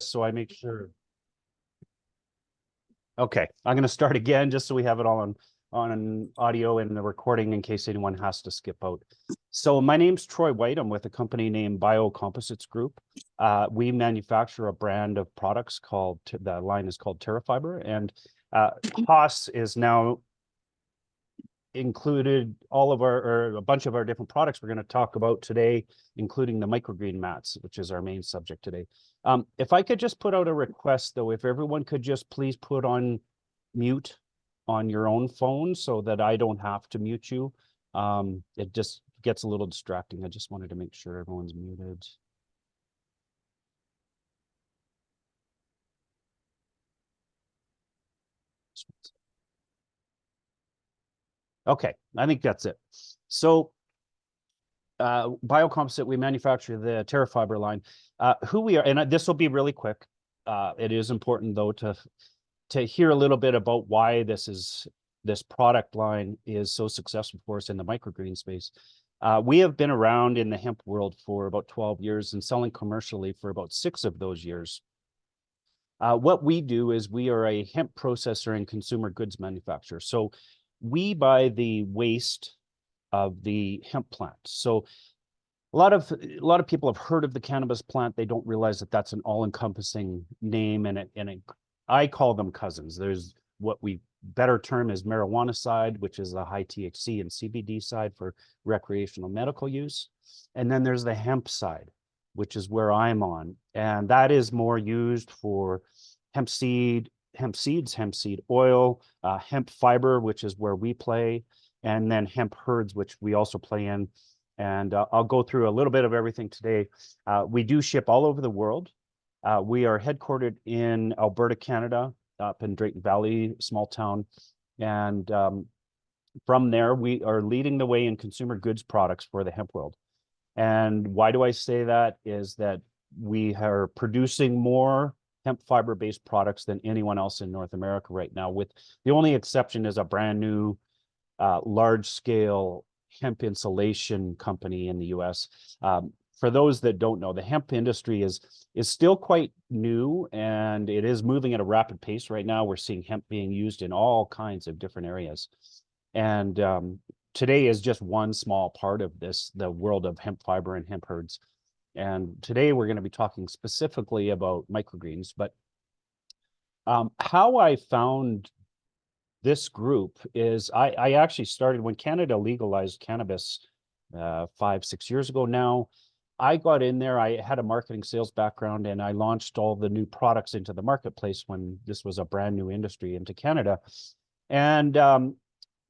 so I make sure. Okay, I'm going to start again just so we have it all on audio and the recording in case anyone has to skip out. So my name's Troy White. I'm with a company named Biocomposites Group. We manufacture a brand of products called, the line is called TerraFiber, and Haas is now included all of our, or a bunch of our different products we're going to talk about today, including the microgreen mats, which is our main subject today. If I could just put out a request though, if everyone could just please put on mute on your own phone so that I don't have to mute you. It just gets a little distracting. I just wanted to make sure everyone's muted. Okay, I think that's it. So Biocomposite, we manufacture the TerraFiber line. Who we are, and this will be really quick. It is important though to hear a little bit about why this product line is so successful for us in the microgreen space. We have been around in the hemp world for about 12 years and selling commercially for about 6 of those years. What we do is we are a hemp processor and consumer goods manufacturer. So we buy the waste of the hemp plant. So a lot of people have heard of the cannabis plant. They don't realize that that's an all-encompassing name, and I call them cousins. There's what we better term as marijuana side, which is the high THC and CBD side for recreational medical use. And then there's the hemp side, which is where I'm on. And that is more used for hemp seeds, hemp seed oil, hemp fiber, which is where we play, and then hemp herds, which we also play in. And I'll go through a little bit of everything today. We do ship all over the world. We are headquartered in Alberta, Canada, up in Drayton Valley, small town. And from there, we are leading the way in consumer goods products for the hemp world. And why do I say that? Is that we are producing more hemp fiber-based products than anyone else in North America right now, with the only exception is a brand new large-scale hemp insulation company in the US. For those that don't know, the hemp industry is still quite new, and it is moving at a rapid pace right now. We're seeing hemp being used in all kinds of different areas. And today is just one small part of this, the world of hemp fiber and hemp herds. And today we're going to be talking specifically about microgreens, but how I found this group is I actually started when Canada legalized cannabis 5-6 years ago now. I got in there. I had a marketing sales background, and I launched all the new products into the marketplace when this was a brand new industry into Canada, and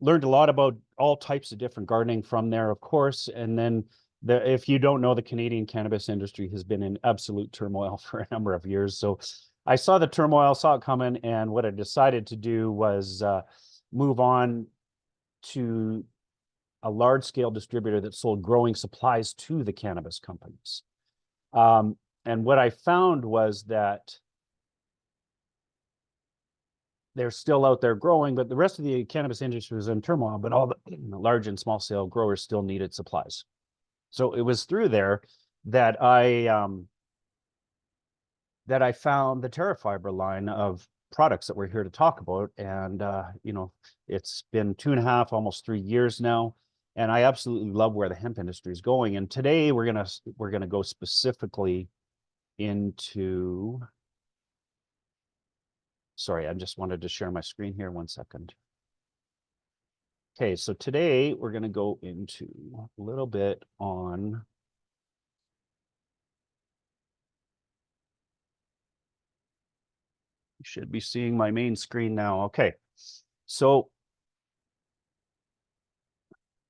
learned a lot about all types of different gardening from there, of course. And then if you don't know, the Canadian cannabis industry has been in absolute turmoil for a number of years. So I saw the turmoil, saw it coming, and what I decided to do was move on to a large-scale distributor that sold growing supplies to the cannabis companies. And what I found was that they're still out there growing, but the rest of the cannabis industry was in turmoil, but all the large and small scale growers still needed supplies. So it was through there that I found the TerraFiber line of products that we're here to talk about. And, it's been 2.5, almost 3 years now. And I absolutely love where the hemp industry is going. And today we're gonna go specifically into, sorry, I just wanted to share my screen here 1 second. Okay, so today we're gonna go into a little bit on you should be seeing my main screen now. Okay, so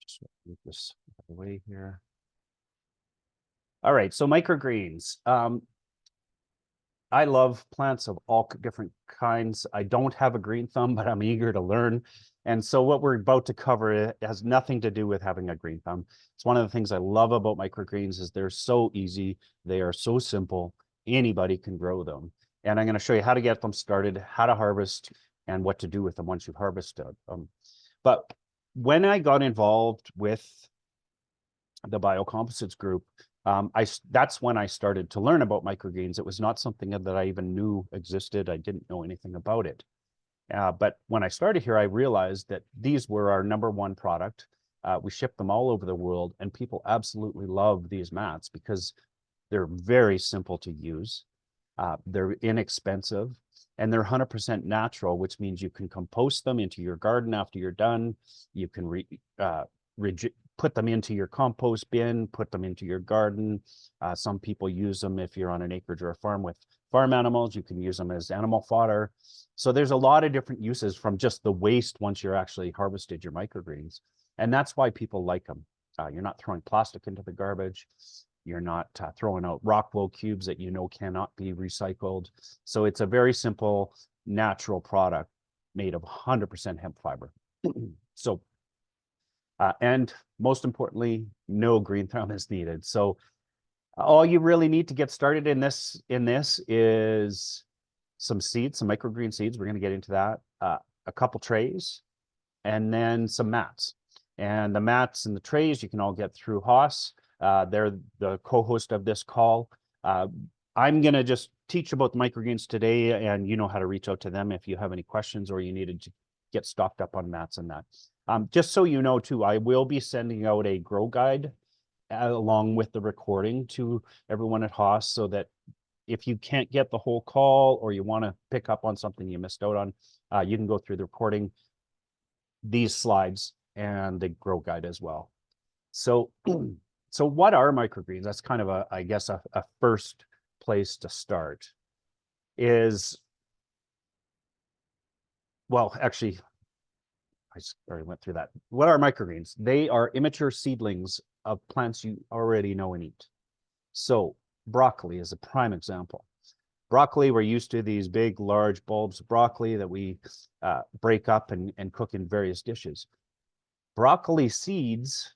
just move this away here. All right, so microgreens. I love plants of all different kinds. I don't have a green thumb, but I'm eager to learn. And so what we're about to cover has nothing to do with having a green thumb. It's one of the things I love about microgreens is they're so easy. They are so simple. Anybody can grow them. And I'm going to show you how to get them started, how to harvest, and what to do with them once you've harvested them. But when I got involved with the Biocomposites Group, That's when I started to learn about microgreens. It was not something that I even knew existed. I didn't know anything about it. But when I started here, I realized that these were our #1 product. We ship them all over the world, and people absolutely love these mats because they're very simple to use. They're inexpensive, and they're 100% natural, which means you can compost them into your garden after you're done. You can put them into your compost bin, put them into your garden. Some people use them if you're on an acreage or a farm with farm animals. You can use them as animal fodder. So there's a lot of different uses from just the waste once you're actually harvested your microgreens. And that's why people like them. You're not throwing plastic into the garbage. You're not throwing out rock wool cubes that you know cannot be recycled. So it's a very simple, natural product made of 100% hemp fiber. So, and most importantly, no green thumb is needed. So all you really need to get started in this is some seeds, some microgreen seeds. We're going to get into that. A couple trays, and then some mats. And the mats and the trays you can all get through Haas. They're the co-host of this call. I'm going to just teach about the microgreens today, and you know how to reach out to them if you have any questions or you needed to get stocked up on mats and that. Just so you know too, I will be sending out a grow guide along with the recording to everyone at Haas, so that if you can't get the whole call or you want to pick up on something you missed out on, you can go through the recording, these slides, and the grow guide as well. So, so what are microgreens? That's kind of I guess a first place to start is, well, actually, I already went through that. What are microgreens? They are immature seedlings of plants you already know and eat. So broccoli is a prime example. Broccoli, we're used to these big, large bulbs of broccoli that we break up and cook in various dishes. Broccoli seeds,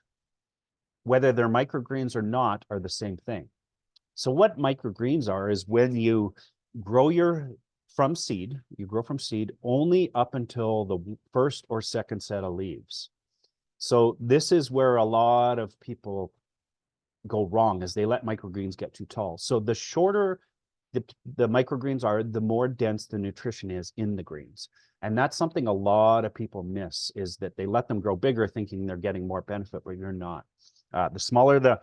whether they're microgreens or not, are the same thing. So what microgreens are is when you grow from seed, you grow from seed only up until the first or second set of leaves. So this is where a lot of people go wrong, is they let microgreens get too tall. So the shorter the microgreens are, the more dense the nutrition is in the greens. And that's something a lot of people miss, is that they let them grow bigger thinking they're getting more benefit, but you're not. The smaller the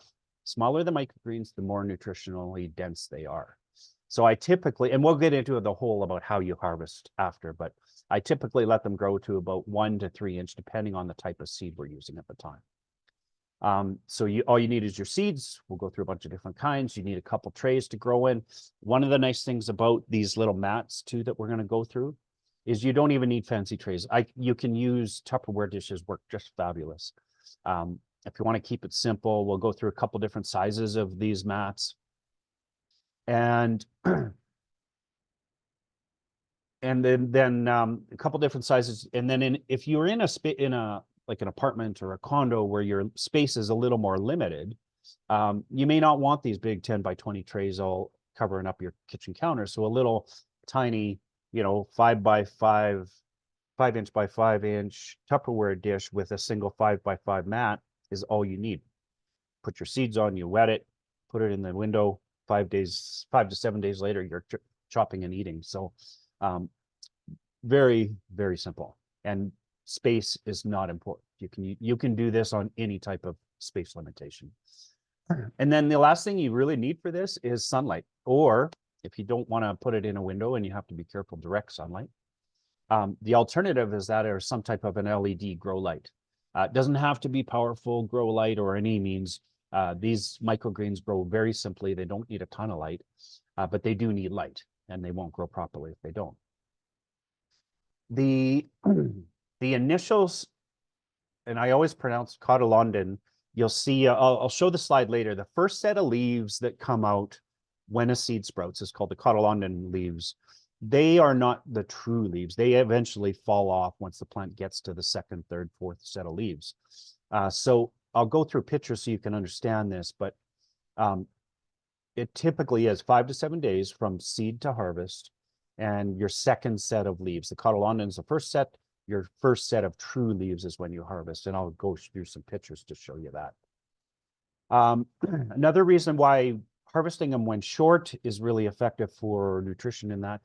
microgreens, the more nutritionally dense they are. So I typically, and we'll get into the whole about how you harvest after, but I typically let them grow to about 1 to 3 inch, depending on the type of seed we're using at the time. So all you need is your seeds. We'll go through a bunch of different kinds. You need a couple trays to grow in. One of the nice things about these little mats too that we're going to go through is you don't even need fancy trays. You can use Tupperware dishes, work just fabulous. If you want to keep it simple, we'll go through a couple different sizes of these mats. And then a couple different sizes. And then if you're in like an apartment or a condo where your space is a little more limited, you may not want these big 10 by 20 trays all covering up your kitchen counter. So a little tiny, 5 by 5, 5 inch by 5 inch Tupperware dish with a single 5 by 5 mat is all you need. Put your seeds on, you wet it, put it in the window. 5 to 7 days later, you're chopping and eating. So very, very simple. And space is not important. You can do this on any type of space limitation. And then the last thing you really need for this is sunlight, or if you don't want to put it in a window and you have to be careful, direct sunlight. The alternative is that or some type of an LED grow light. It doesn't have to be powerful grow light or any means. These microgreens grow very simply. They don't need a ton of light, but they do need light, and they won't grow properly if they don't. The initials, and I always pronounce cotyledon. You'll see, I'll show the slide later. The first set of leaves that come out when a seed sprouts is called the cotyledon leaves. They are not the true leaves. They eventually fall off once the plant gets to the second, third, fourth set of leaves. So I'll go through pictures so you can understand this, but it typically is 5 to 7 days from seed to harvest, and your second set of leaves. The cotyledon is the first set. Your first set of true leaves is when you harvest, and I'll go through some pictures to show you that. Another reason why harvesting them when short is really effective for nutrition in that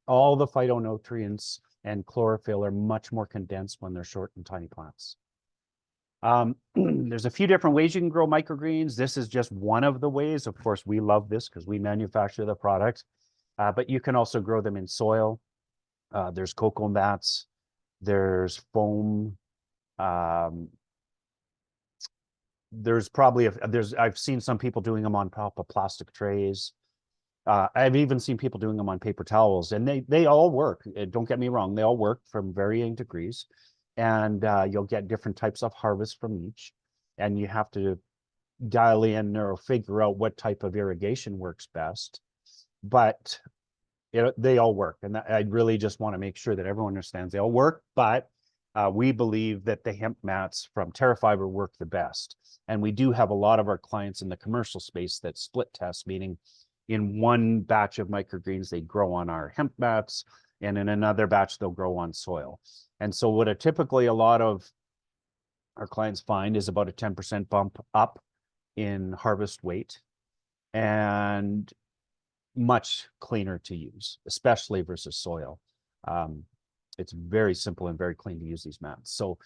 all the phytonutrients and chlorophyll are much more condensed when they're short and tiny plants. There's a few different ways you can grow microgreens. This is just one of the ways. Of course, we love this because we manufacture the product, but you can also grow them in soil. There's cocoa mats, there's foam. There's probably I've seen some people doing them on top of plastic trays. I've even seen people doing them on paper towels, and they all work. Don't get me wrong, they all work from varying degrees, and you'll get different types of harvest from each, and you have to dial in or figure out what type of irrigation works best. But they all work, and I really just want to make sure that everyone understands they all work. But we believe that the hemp mats from TerraFiber work the best. And we do have a lot of our clients in the commercial space that split test, meaning in one batch of microgreens, they grow on our hemp mats, and in another batch, they'll grow on soil. And so what typically a lot of our clients find is about a 10% bump up in harvest weight and much cleaner to use, especially versus soil. It's very simple and very clean to use these mats. So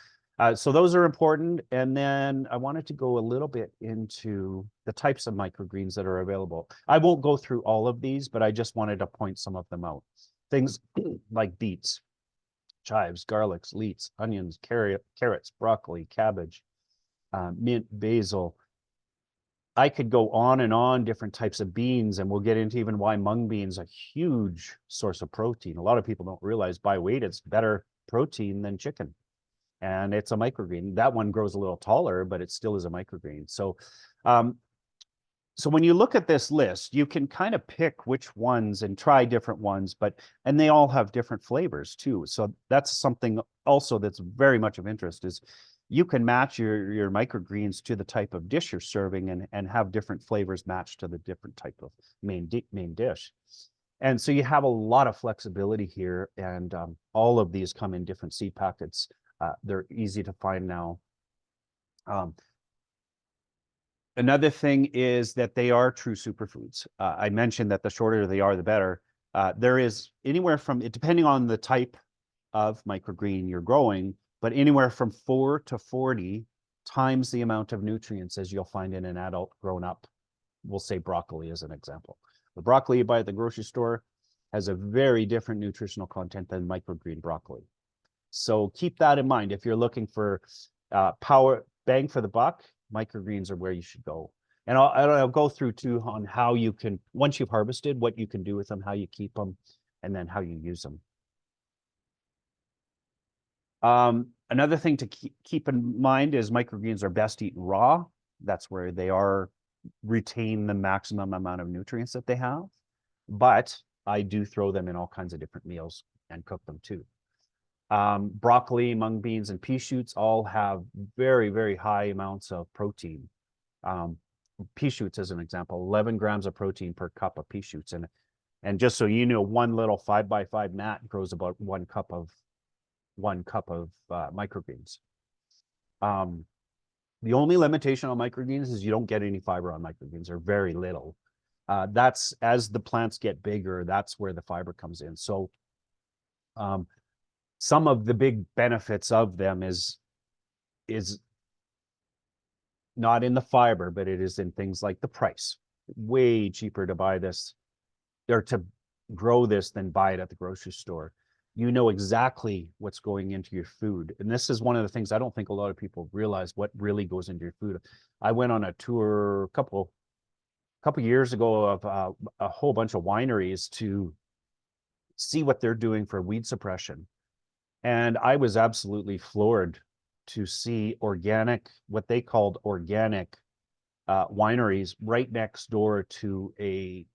those are important. And then I wanted to go a little bit into the types of microgreens that are available. I won't go through all of these, but I just wanted to point some of them out. Things like beets, chives, garlics, leeks, onions, carrots, broccoli, cabbage, mint, basil. I could go on and on different types of beans, and we'll get into even why mung beans are a huge source of protein. A lot of people don't realize by weight, it's better protein than chicken. And it's a microgreen. That one grows a little taller, but it still is a microgreen. So, so when you look at this list, you can kind of pick which ones and try different ones, and they all have different flavors too. So that's something also that's very much of interest is you can match your microgreens to the type of dish you're serving and have different flavors matched to the different type of main dish. And so you have a lot of flexibility here, and all of these come in different seed packets. They're easy to find now. Another thing is that they are true superfoods. I mentioned that the shorter they are, the better. There is anywhere from, depending on the type of microgreen you're growing, but anywhere from 4 to 40 times the amount of nutrients as you'll find in an adult grown up. We'll say broccoli as an example. The broccoli you buy at the grocery store has a very different nutritional content than microgreen broccoli. So keep that in mind. If you're looking for power bang for the buck, microgreens are where you should go. And I'll go through too on how you can, once you've harvested, what you can do with them, how you keep them, and then how you use them. Another thing to keep in mind is microgreens are best eaten raw. That's where they retain the maximum amount of nutrients that they have. But I do throw them in all kinds of different meals and cook them too. Broccoli, mung beans, and pea shoots all have very, very high amounts of protein. Pea shoots, as an example, 11 grams of protein per cup of pea shoots. And just so you know, one little 5x5 mat grows about one cup of microgreens. The only limitation on microgreens is you don't get any fiber on microgreens, or very little. That's as the plants get bigger, that's where the fiber comes in. So some of the big benefits of them is not in the fiber, but it is in things like the price. Way cheaper to buy this or to grow this than buy it at the grocery store. You know exactly what's going into your food. And this is one of the things I don't think a lot of people realize, what really goes into your food. I went on a tour a couple years ago of a whole bunch of wineries to see what they're doing for weed suppression. And I was absolutely floored to see organic, what they called organic wineries right next door to a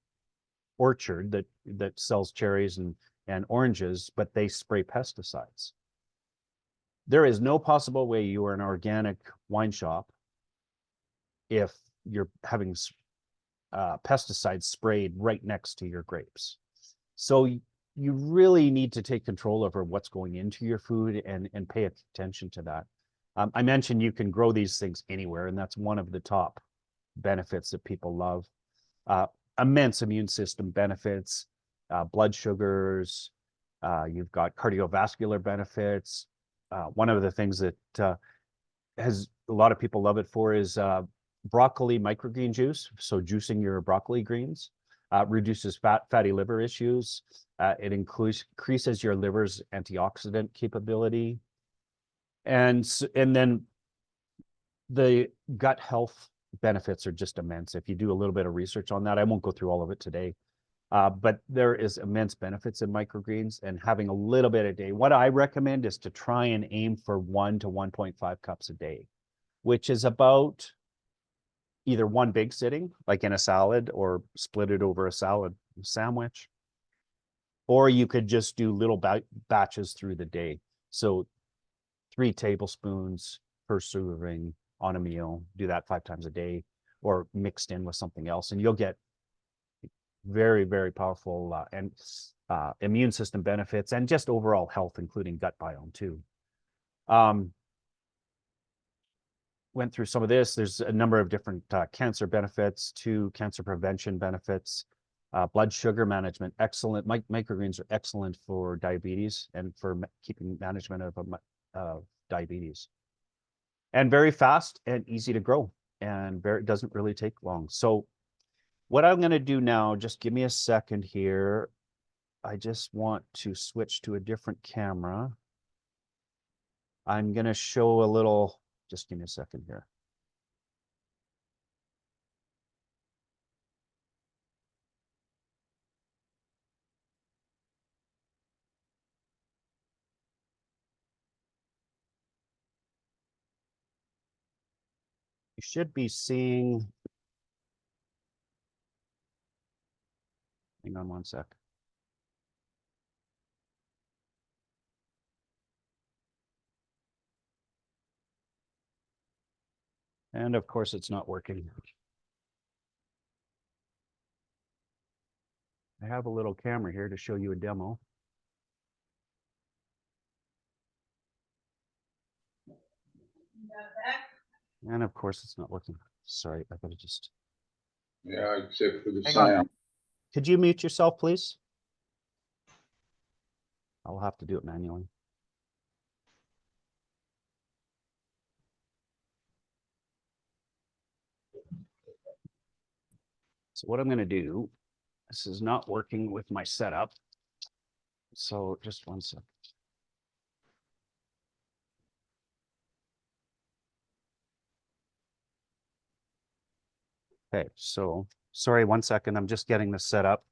orchard that sells cherries and oranges, but they spray pesticides. There is no possible way you are an organic wine shop if you're having pesticides sprayed right next to your grapes. So you really need to take control over what's going into your food and pay attention to that. I mentioned you can grow these things anywhere, and that's one of the top benefits that people love. Immense immune system benefits, blood sugars, you've got cardiovascular benefits. One of the things that has a lot of people love it for is broccoli microgreen juice. So juicing your broccoli greens reduces fatty liver issues. It increases your liver's antioxidant capability. And then the gut health benefits are just immense. If you do a little bit of research on that, I won't go through all of it today. But there is immense benefits in microgreens, and having a little bit a day. What I recommend is to try and aim for 1 to 1.5 cups a day, which is about either one big sitting, like in a salad, or split it over a salad sandwich. Or you could just do little batches through the day. So 3 tablespoons per serving on a meal, do that 5 times a day, or mixed in with something else, and you'll get very, very powerful and immune system benefits, and just overall health, including gut biome too. Went through some of this. There's a number of different cancer benefits, to cancer prevention benefits, blood sugar management, excellent. Microgreens are excellent for diabetes and for keeping management of diabetes. And very fast and easy to grow, and it doesn't really take long. So what I'm going to do now, just give me a second here. I just want to switch to a different camera. I'm going to show a little, just give me a second here. You should be seeing, hang on one sec. And of course, it's not working. I have a little camera here to show you a demo. And of course, it's not working. Sorry, I gotta just. Yeah, except for the Hang sound. on. Could you mute yourself, please? I'll have to do it manually. So what I'm going to do, this is not working with my setup. So just one second. Okay, so sorry, one second. I'm just getting this set up.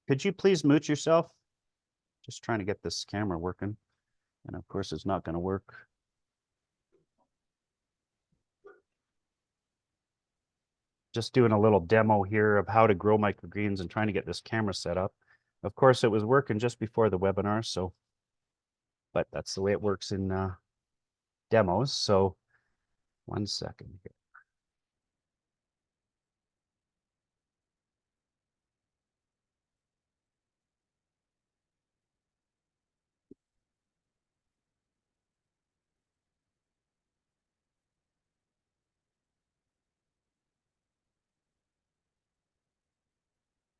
Could you please mute yourself? Just trying to get this camera working. And of course, it's not going to work. Just doing a little demo here of how to grow microgreens and trying to get this camera set up. Of course, it was working just before the webinar, so, but that's the way it works in demos. So one second here.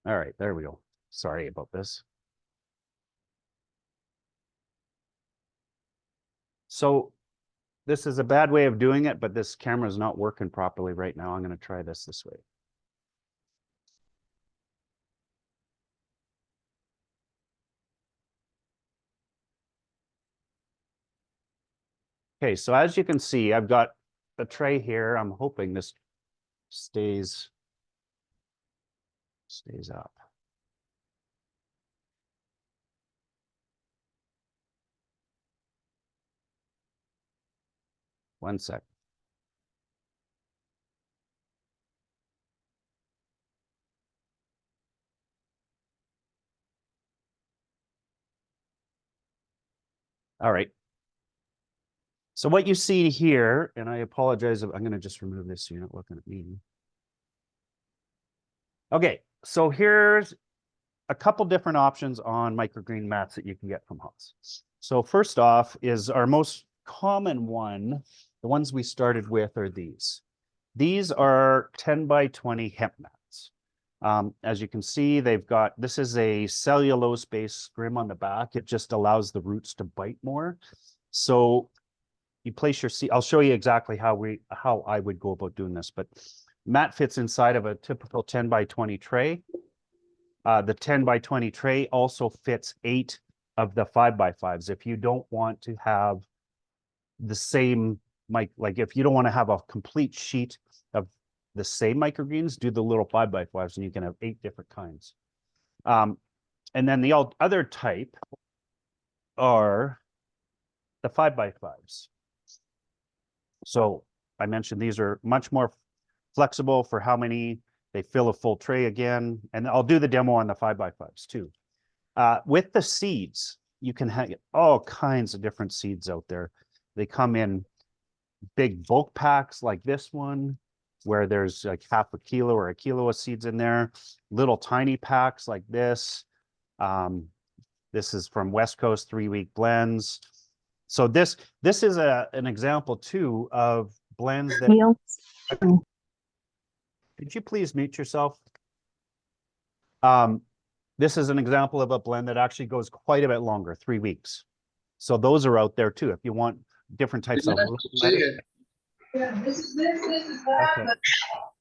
All right, there we go. Sorry about this. So this is a bad way of doing it, but this camera is not working properly right now. I'm going to try this way. Okay, so as you can see, I've got a tray here. I'm hoping this stays up. One sec. All right. So what you see here, and I apologize, I'm going to just remove this so you're not looking at me. Okay, so here's a couple different options on microgreen mats that you can get from Haas. So first off is our most common one. The ones we started with are these. These are 10 by 20 hemp mats. As you can see, they've got, this is a cellulose-based scrim on the back. It just allows the roots to bite more. So you place your seed. I'll show you exactly how I would go about doing this, but mat fits inside of a typical 10 by 20 tray. The 10 by 20 tray also fits 8 of the 5 by 5s. If you don't want to have the same, like if you don't want to have a complete sheet of the same microgreens, do the little 5 by 5s and you can have 8 different kinds. And then the other type are the 5 by 5s. So I mentioned these are much more flexible for how many. They fill a full tray again, and I'll do the demo on the 5 by 5s too. With the seeds, you can have all kinds of different seeds out there. They come in big bulk packs like this one, where there's like half a kilo or a kilo of seeds in there. Little tiny packs like this. This is from West Coast 3-week blends. So this is an example too of blends that. Could you please mute yourself? This is an example of a blend that actually goes quite a bit longer, 3 weeks. So those are out there too. If you want different types of. Yeah, this is that. Okay.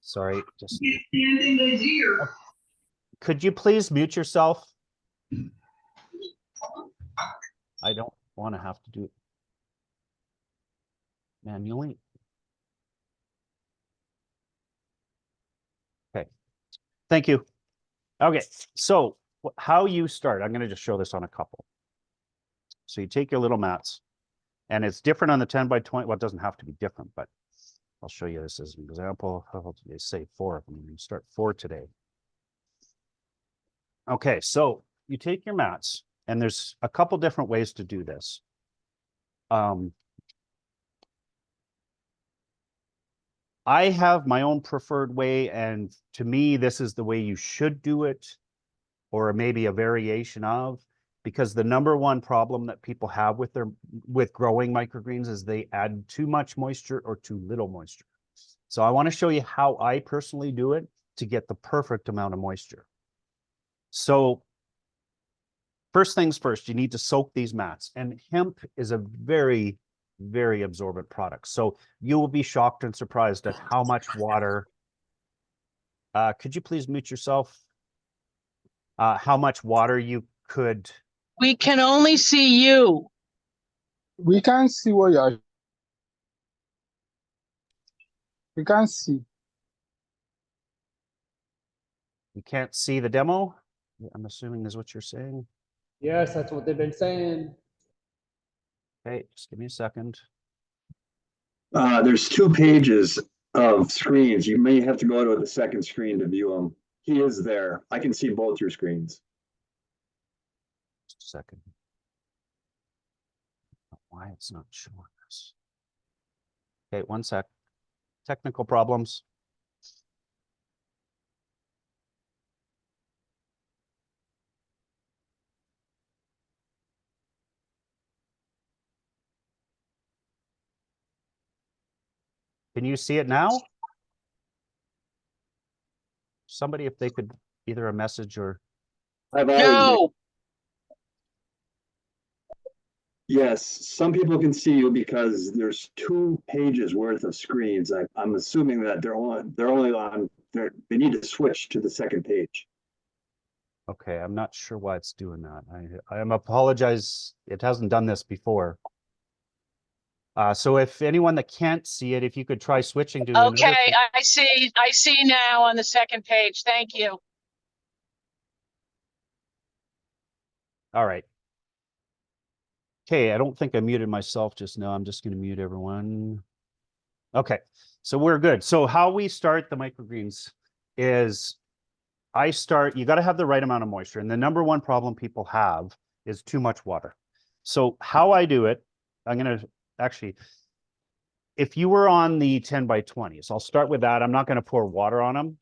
Sorry, just. Standing the deer. Could you please mute yourself? I don't want to have to do it manually. Okay, thank you. Okay, so how you start, I'm going to just show this on a couple. So you take your little mats, and it's different on the 10 by 20. Well, it doesn't have to be different, but I'll show you this as an example. How do they say 4 of them? You start 4 today. Okay, so you take your mats, and there's a couple different ways to do this. I have my own preferred way, and to me, this is the way you should do it, or maybe a variation of, because the number one problem that people have with growing microgreens is they add too much moisture or too little moisture. So I want to show you how I personally do it to get the perfect amount of moisture. So first things first, you need to soak these mats, and hemp is a very, very absorbent product. So you will be shocked and surprised at how much water. Could you please mute yourself? How much water you could. We can only see you. We can't see what you're. We can't see. You can't see the demo? I'm assuming is what you're saying. Yes, that's what they've been saying. Okay, just give me a second. There's 2 pages of screens. You may have to go to the second screen to view them. He is there. I can see both your screens. Just a second. Why it's not showing us. Okay, one sec. Technical problems. Can you see it now? Somebody, if they could, either a message or. I've always No, Yes, some people can see you because there's 2 pages worth of screens. I'm assuming that they need to switch to the second page. Okay, I'm not sure why it's doing that. I apologize. It hasn't done this before. So if anyone that can't see it, if you could try switching to another. okay, I see now on the second page. Thank you. All right. Okay, I don't think I muted myself just now. I'm just going to mute everyone. Okay, so we're good. So how we start the microgreens is you got to have the right amount of moisture. And the number one problem people have is too much water. So how I do it, I'm going to actually, if you were on the 10 by 20s, I'll start with that. I'm not going to pour water on them,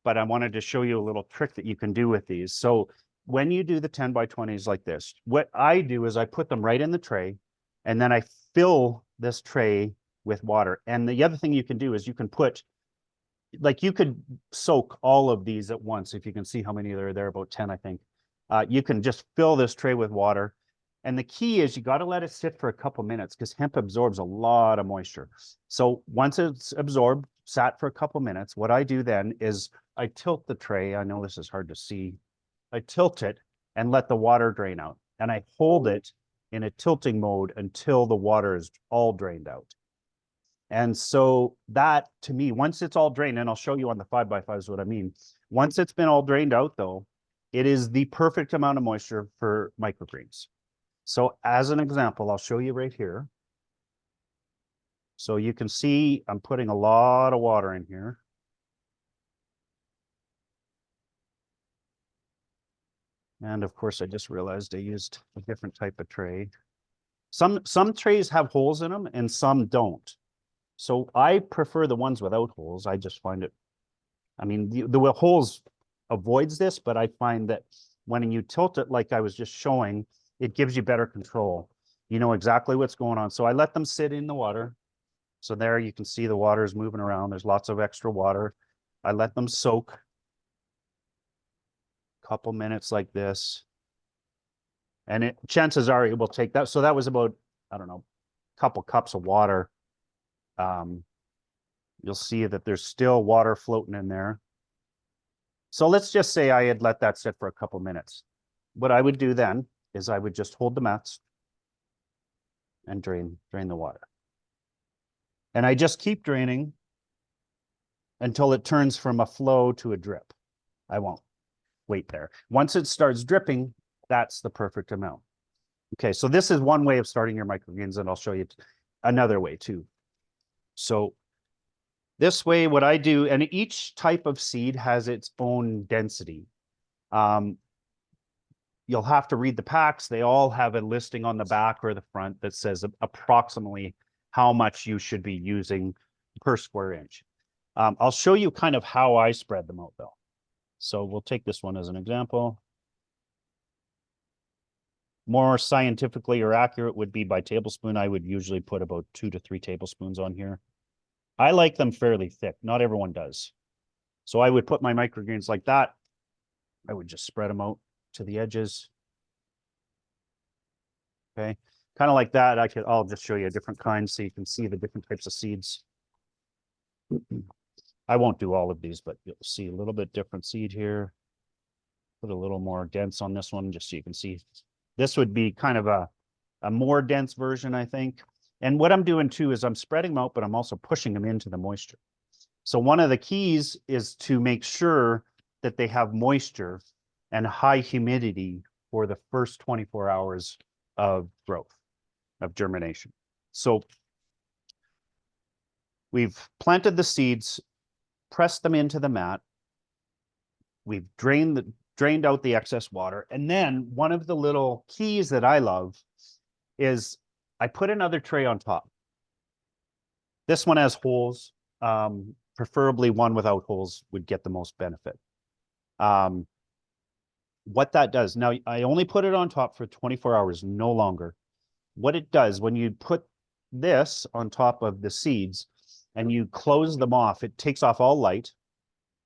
but I wanted to show you a little trick that you can do with these. So when you do the 10 by 20s like this, what I do is I put them right in the tray, and then I fill this tray with water. And the other thing you can do is you can put, like you could soak all of these at once. If you can see how many there are there, about 10, I think. You can just fill this tray with water. And the key is you got to let it sit for a couple minutes because hemp absorbs a lot of moisture. So once it's absorbed, sat for a couple minutes, what I do then is I tilt the tray. I know this is hard to see. I tilt it and let the water drain out. And I hold it in a tilting mode until the water is all drained out. And so that, to me, once it's all drained, and I'll show you on the 5x5s what I mean. Once it's been all drained out, though, it is the perfect amount of moisture for microgreens. So as an example, I'll show you right here. So you can see I'm putting a lot of water in here. And of course, I just realized I used a different type of tray. Some trays have holes in them and some don't. So I prefer the ones without holes. I just find it, I mean, the holes avoids this, but I find that when you tilt it like I was just showing, it gives you better control. You know exactly what's going on. So I let them sit in the water. So there you can see the water is moving around. There's lots of extra water. I let them soak a couple minutes like this. And chances are it will take that. So that was about, I don't know, a couple cups of water. You'll see that there's still water floating in there. So let's just say I had let that sit for a couple minutes. What I would do then is I would just hold the mats and drain the water. And I just keep draining until it turns from a flow to a drip. I won't wait there. Once it starts dripping, that's the perfect amount. Okay, so this is one way of starting your microgreens, and I'll show you another way too. So this way, what I do, and each type of seed has its own density. You'll have to read the packs. They all have a listing on the back or the front that says approximately how much you should be using per square inch. I'll show you kind of how I spread them out though. So we'll take this one as an example. More scientifically or accurate would be by tablespoon. I would usually put about 2 to 3 tablespoons on here. I like them fairly thick. Not everyone does. So I would put my microgreens like that. I would just spread them out to the edges. Okay, kind of like that. I'll just show you a different kind so you can see the different types of seeds. I won't do all of these, but you'll see a little bit different seed here. Put a little more dense on this one just so you can see. This would be kind of a more dense version, I think. And what I'm doing too is I'm spreading them out, but I'm also pushing them into the moisture. So one of the keys is to make sure that they have moisture and high humidity for the first 24 hours of growth, of germination. So we've planted the seeds, pressed them into the mat. We've drained out the excess water. And then one of the little keys that I love is I put another tray on top. This one has holes. Preferably one without holes would get the most benefit. What that does, now I only put it on top for 24 hours, no longer. What it does, when you put this on top of the seeds and you close them off, it takes off all light,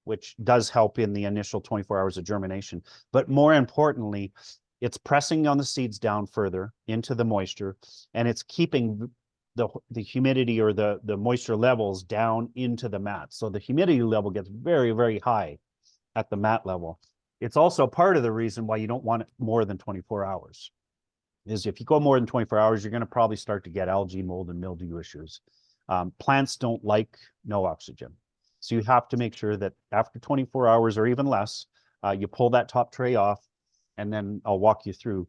which does help in the initial 24 hours of germination. But more importantly, it's pressing on the seeds down further into the moisture, and it's keeping the humidity or the moisture levels down into the mat. So the humidity level gets very, very high at the mat level. It's also part of the reason why you don't want it more than 24 hours. Is if you go more than 24 hours, you're going to probably start to get algae, mold, and mildew issues. Plants don't like no oxygen. So you have to make sure that after 24 hours or even less, you pull that top tray off, and then I'll walk you through.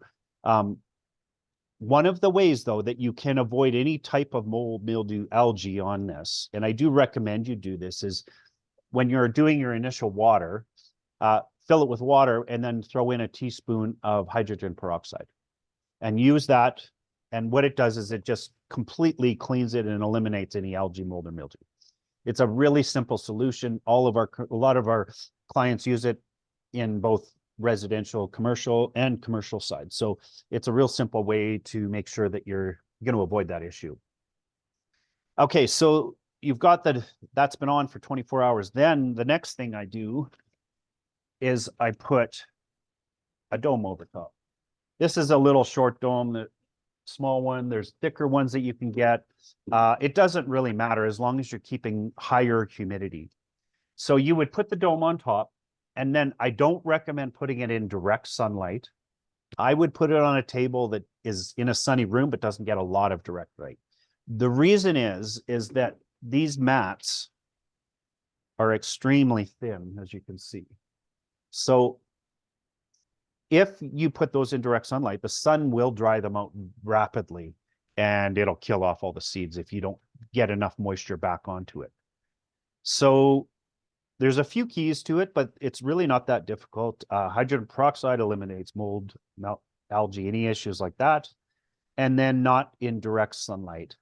One of the ways, though, that you can avoid any type of mold, mildew, algae on this, and I do recommend you do this, is when you're doing your initial water, fill it with water and then throw in a teaspoon of hydrogen peroxide and use that. And what it does is it just completely cleans it and eliminates any algae, mold, or mildew. It's a really simple solution. A lot of our clients use it in both residential, commercial, and commercial side. So it's a real simple way to make sure that you're going to avoid that issue. Okay, so you've got that's been on for 24 hours. Then the next thing I do is I put a dome over top. This is a little short dome, that small one. There's thicker ones that you can get. It doesn't really matter as long as you're keeping higher humidity. So you would put the dome on top, and then I don't recommend putting it in direct sunlight. I would put it on a table that is in a sunny room but doesn't get a lot of direct light. The reason is that these mats are extremely thin, as you can see. So if you put those in direct sunlight, the sun will dry them out rapidly, and it'll kill off all the seeds if you don't get enough moisture back onto it. So there's a few keys to it, but it's really not that difficult. Hydrogen peroxide eliminates mold, algae, any issues like that. And then not in direct sunlight.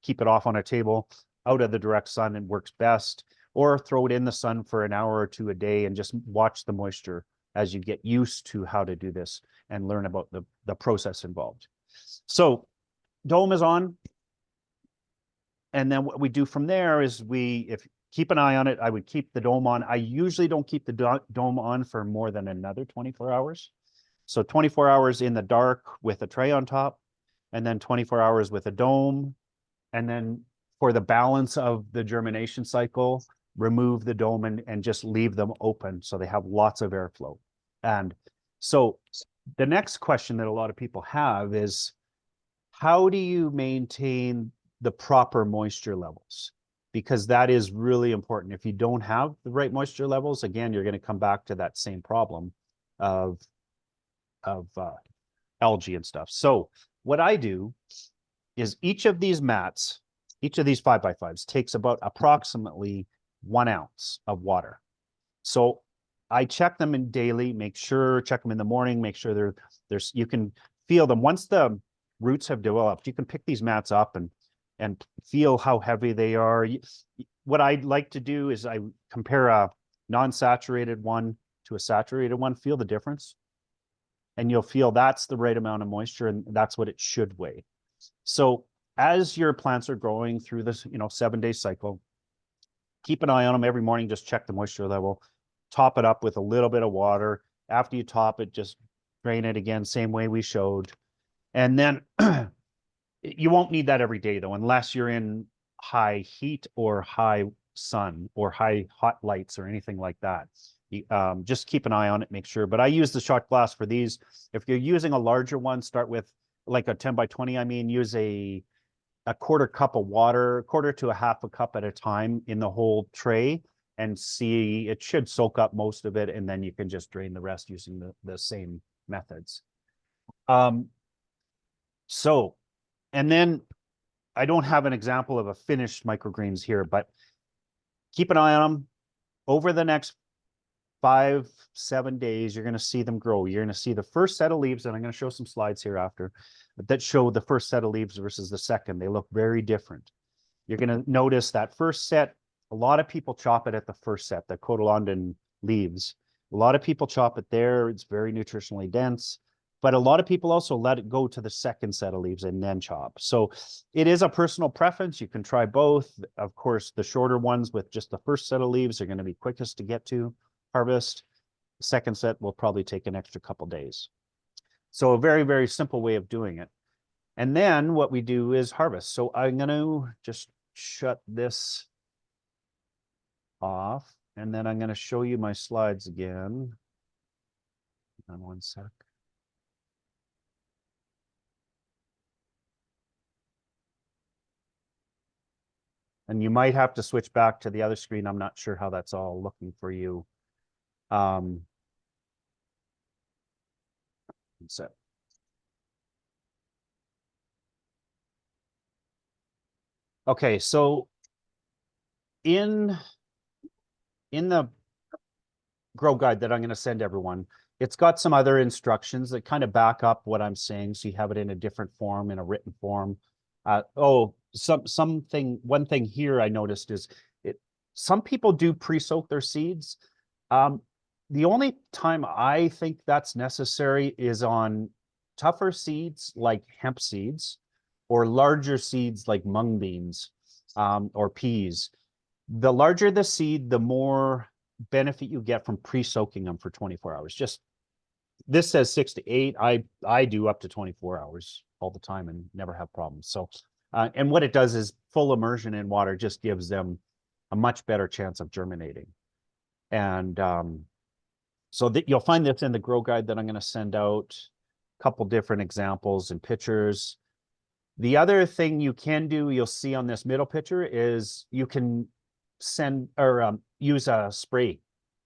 Keep it off on a table out of the direct sun, and works best, or throw it in the sun for an hour or two a day and just watch the moisture as you get used to how to do this and learn about the process involved. So dome is on. And then what we do from there is keep an eye on it. I would keep the dome on. I usually don't keep the dome on for more than another 24 hours. So 24 hours in the dark with a tray on top, and then 24 hours with a dome. And then for the balance of the germination cycle, remove the dome and just leave them open so they have lots of airflow. And so the next question that a lot of people have is, how do you maintain the proper moisture levels? Because that is really important. If you don't have the right moisture levels, again, you're going to come back to that same problem of algae and stuff. So what I do is each of these mats, each of these 5x5s takes about approximately 1 ounce of water. So I check them in daily, check them in the morning, make sure you can feel them. Once the roots have developed, you can pick these mats up and feel how heavy they are. What I like to do is I compare a non-saturated one to a saturated one, feel the difference. And you'll feel that's the right amount of moisture, and that's what it should weigh. So as your plants are growing through this, 7-day cycle, keep an eye on them every morning, just check the moisture level, top it up with a little bit of water. After you top it, just drain it again, same way we showed. And then you won't need that every day though, unless you're in high heat or high sun or high hot lights or anything like that. Just keep an eye on it, make sure. But I use the shot glass for these. If you're using a larger one, start with like a 10x20. Use a quarter cup of water, quarter to a half a cup at a time in the whole tray, and see, it should soak up most of it, and then you can just drain the rest using the same methods. And then I don't have an example of a finished microgreens here, but keep an eye on them. Over the next 5-7 days, you're going to see them grow. You're going to see the first set of leaves, and I'm going to show some slides here after that show the first set of leaves versus the second. They look very different. You're going to notice that first set, a lot of people chop it at the first set, the cotyledon leaves. A lot of people chop it there. It's very nutritionally dense. But a lot of people also let it go to the second set of leaves and then chop. So it is a personal preference. You can try both. Of course, the shorter ones with just the first set of leaves are going to be quickest to get to harvest. The second set will probably take an extra couple days. So a very, very simple way of doing it. And then what we do is harvest. So I'm going to just shut this off, and then I'm going to show you my slides again. Hang on one sec. And you might have to switch back to the other screen. I'm not sure how that's all looking for you. So. Okay, so in the grow guide that I'm going to send everyone, it's got some other instructions that kind of back up what I'm saying, so you have it in a different form, in a written form. One thing here I noticed is some people do pre-soak their seeds. The only time I think that's necessary is on tougher seeds like hemp seeds or larger seeds like mung beans or peas. The larger the seed, the more benefit you get from pre-soaking them for 24 hours. Just this says 6 to 8. I do up to 24 hours all the time and never have problems. So, and what it does is full immersion in water just gives them a much better chance of germinating. And so that you'll find this in the grow guide that I'm going to send out, a couple different examples and pictures. The other thing you can do, you'll see on this middle picture, is you can send or use a spray.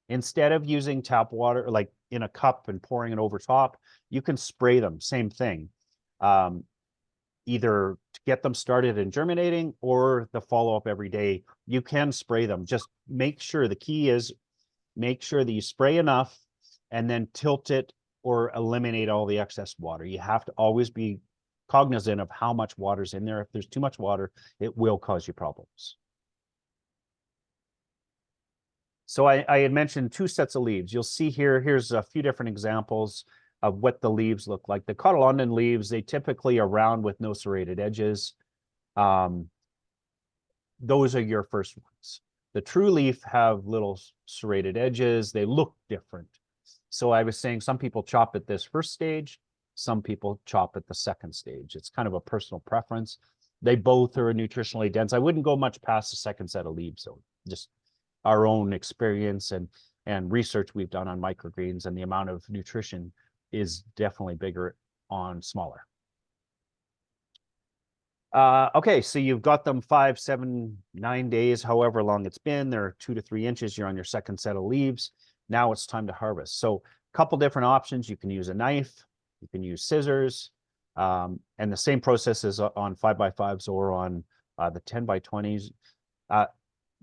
Instead of using tap water, like in a cup and pouring it over top, you can spray them, same thing. Either to get them started and germinating or the follow-up every day, you can spray them. Just make sure, the key is make sure that you spray enough and then tilt it or eliminate all the excess water. You have to always be cognizant of how much water's in there. If there's too much water, it will cause you problems. So I had mentioned 2 sets of leaves. You'll see here's a few different examples of what the leaves look like. The cotyledon leaves, they typically are round with no serrated edges. Those are your first ones. The true leaf have little serrated edges. They look different. So I was saying some people chop at this first stage, some people chop at the second stage. It's kind of a personal preference. They both are nutritionally dense. I wouldn't go much past the second set of leaves, so just our own experience and research we've done on microgreens, and the amount of nutrition is definitely bigger on smaller. Okay, so you've got them 5, 7, 9 days, however long it's been. They're 2 to 3 inches. You're on your second set of leaves. Now it's time to harvest. So a couple different options. You can use a knife, you can use scissors, and the same process is on 5x5s or on the 10x20s.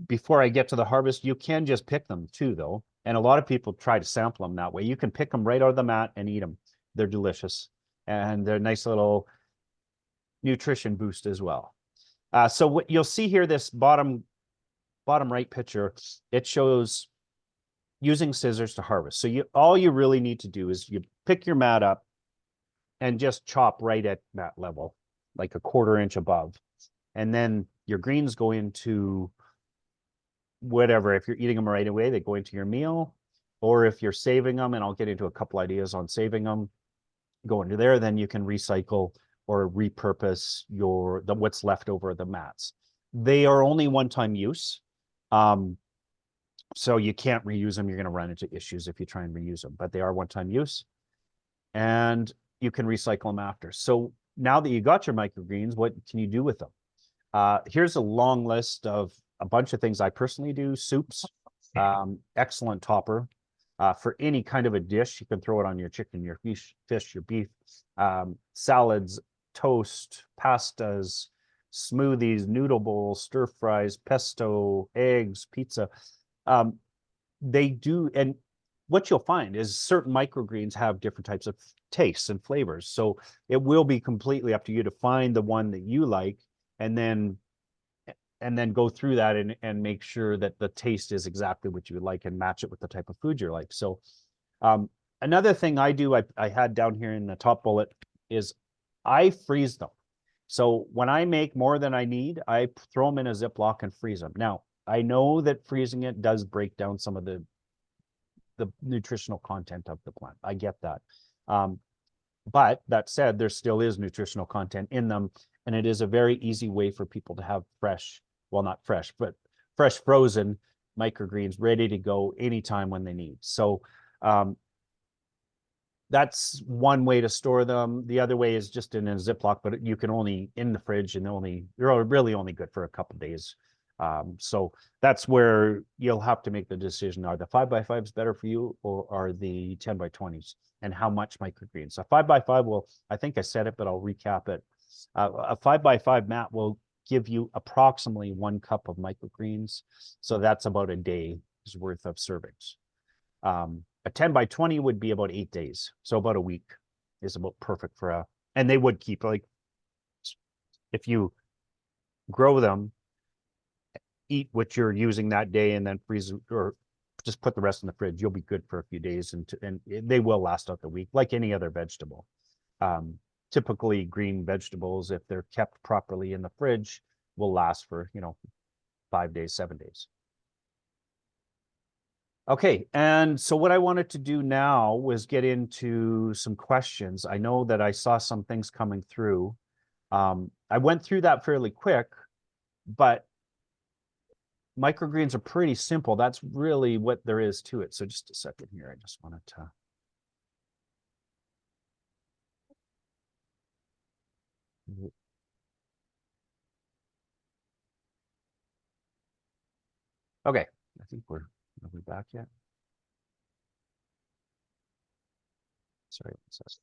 Before I get to the harvest, you can just pick them too, though. And a lot of people try to sample them that way. You can pick them right out of the mat and eat them. They're delicious. And they're a nice little nutrition boost as well. So what you'll see here, this bottom right picture, it shows using scissors to harvest. So all you really need to do is you pick your mat up and just chop right at mat level, like a 1/4 inch above. And then your greens go into whatever. If you're eating them right away, they go into your meal. Or if you're saving them, and I'll get into a couple ideas on saving them, go into there, then you can recycle or repurpose what's left over the mats. They are only one-time use. So you can't reuse them. You're going to run into issues if you try and reuse them, but they are one-time use. And you can recycle them after. So now that you got your microgreens, what can you do with them? Here's a long list of a bunch of things I personally do. Soups, excellent topper. For any kind of a dish, you can throw it on your chicken, your fish, your beef. Salads, toast, pastas, smoothies, noodle bowls, stir fries, pesto, eggs, pizza. They do, and what you'll find is certain microgreens have different types of tastes and flavors. So it will be completely up to you to find the one that you like, and then go through that and make sure that the taste is exactly what you would like and match it with the type of food you like. So another thing I do, I had down here in the top bullet, is I freeze them. So when I make more than I need, I throw them in a Ziploc and freeze them. Now, I know that freezing it does break down some of the nutritional content of the plant. I get that. But that said, there still is nutritional content in them, and it is a very easy way for people to have fresh, well, not fresh, but fresh frozen microgreens ready to go anytime when they need. So that's one way to store them. The other way is just in a Ziploc, but you can only in the fridge, and they're really only good for a couple of days. So that's where you'll have to make the decision. Are the 5x5s better for you, or are the 10x20s, and how much microgreens? So 5x5 will, I think I said it, but I'll recap it. A 5x5 mat will give you approximately 1 cup of microgreens. So that's about a day's worth of servings. A 10x20 would be about 8 days. So about a week is about perfect for and they would keep, like, if you grow them eat what you're using that day and then freeze or just put the rest in the fridge. You'll be good for a few days, and they will last out the week like any other vegetable. Typically green vegetables, if they're kept properly in the fridge, will last for, 5 days, 7 days. Okay, and so what I wanted to do now was get into some questions. I know that I saw some things coming through. I went through that fairly quick, but microgreens are pretty simple. That's really what there is to it. So just a second here. I just wanted to. Okay, I think are we back yet? Sorry, one second.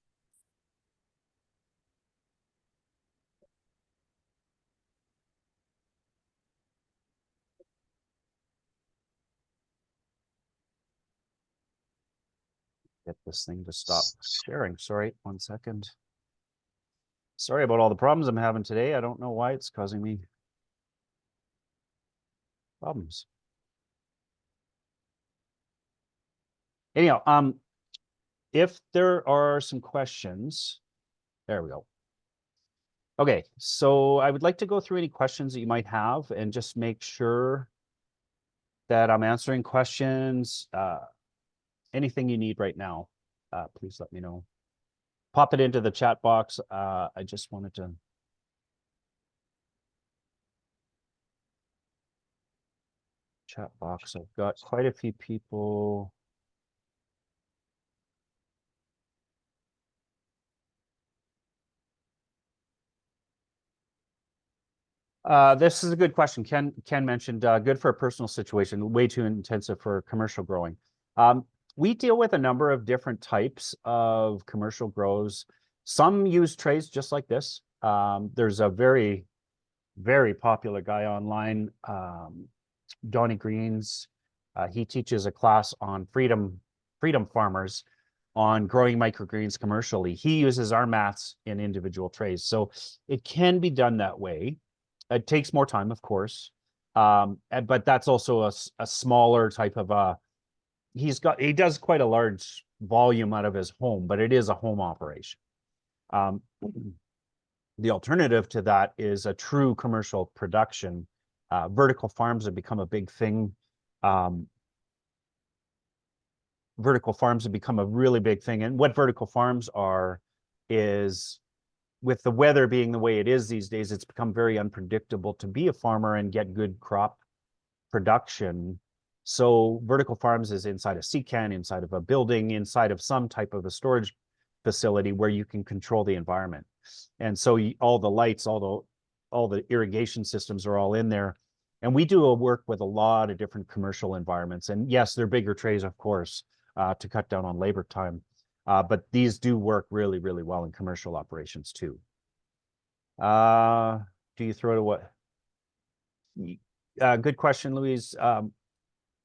Get this thing to stop sharing. Sorry, 1 second. Sorry about all the problems I'm having today. I don't know why it's causing me problems. Anyhow, if there are some questions, there we go. Okay, so I would like to go through any questions that you might have and just make sure that I'm answering questions. Anything you need right now, please let me know. Pop it into the chat box. I just wanted to. Chat box. I've got quite a few people. This is a good question. Ken mentioned good for a personal situation, way too intensive for commercial growing. We deal with a number of different types of commercial grows. Some use trays just like this. There's a very, very popular guy online, Donnie Greens. He teaches a class on freedom farmers on growing microgreens commercially. He uses our mats in individual trays. So it can be done that way. It takes more time, of course. But that's also a smaller type of he does quite a large volume out of his home, but it is a home operation. The alternative to that is a true commercial production. Vertical farms have become a big thing. Vertical farms have become a really big thing. And what vertical farms are is, with the weather being the way it is these days, it's become very unpredictable to be a farmer and get good crop production. So vertical farms is inside a sea can, inside of a building, inside of some type of a storage facility where you can control the environment. And so all the lights, all the irrigation systems are all in there. And we do work with a lot of different commercial environments. And yes, they're bigger trays, of course, to cut down on labor time. But these do work really, really well in commercial operations too. Do you throw to what? Good question, Louise.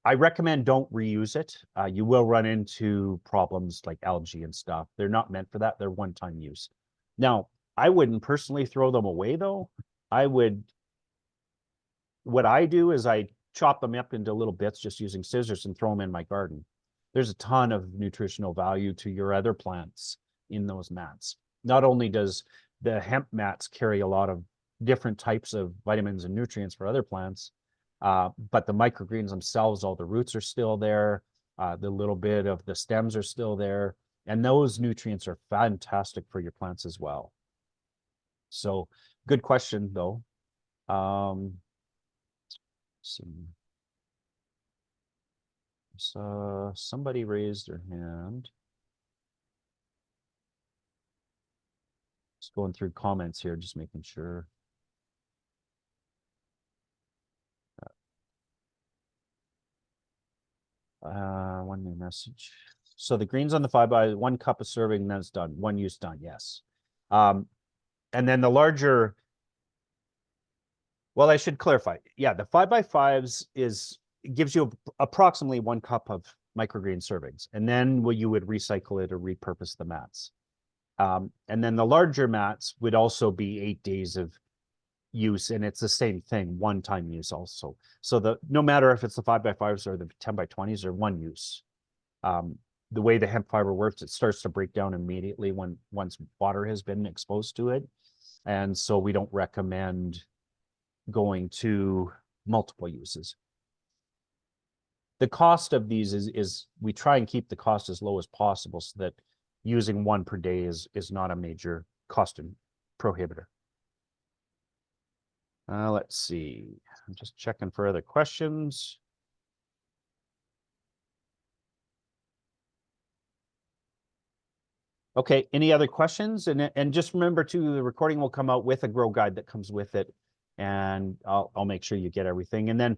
I recommend don't reuse it. You will run into problems like algae and stuff. They're not meant for that. They're one-time use. Now, I wouldn't personally throw them away though. What I do is I chop them up into little bits just using scissors and throw them in my garden. There's a ton of nutritional value to your other plants in those mats. Not only does the hemp mats carry a lot of different types of vitamins and nutrients for other plants, but the microgreens themselves, all the roots are still there. The little bit of the stems are still there. And those nutrients are fantastic for your plants as well. So good question though. Let's see. So somebody raised their hand. Just going through comments here, just making sure. One new message. So the greens on the 5x, 1 cup of serving, then it's done. 1 use done, yes. And then the larger, well, I should clarify. Yeah, the 5x5s gives you approximately 1 cup of microgreen servings. And then you would recycle it or repurpose the mats. And then the larger mats would also be 8 days of use, and it's the same thing, one-time use also. So no matter if it's the 5x5s or the 10x20s or one use. The way the hemp fiber works, it starts to break down immediately once water has been exposed to it. And so we don't recommend going to multiple uses. The cost of these is we try and keep the cost as low as possible so that using one per day is not a major cost prohibitor. Let's see, I'm just checking for other questions. Okay, any other questions? And just remember too, the recording will come out with a grow guide that comes with it. And I'll make sure you get everything. And then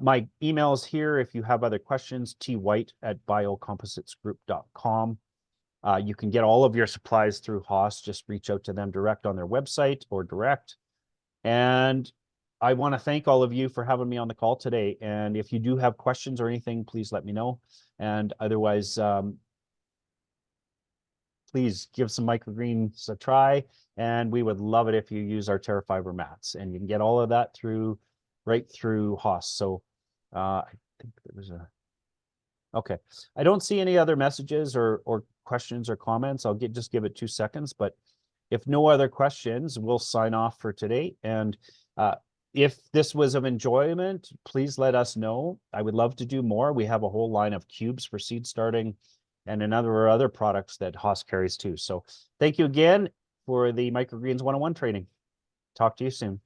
my email is here if you have other questions, twhite@biocompositesgroup.com. You can get all of your supplies through Haas. Just reach out to them direct on their website or direct. And I want to thank all of you for having me on the call today. And if you do have questions or anything, please let me know. And otherwise, please give some microgreens a try, and we would love it if you use our TerraFiber mats, and you can get all of that right through Haas. So I think there was okay. I don't see any other messages or questions or comments. I'll just give it 2 seconds, but if no other questions, we'll sign off for today. And if this was of enjoyment, please let us know. I would love to do more. We have a whole line of cubes for seed starting and other products that Haas carries too. So thank you again for the Microgreens 101 training. Talk to you soon.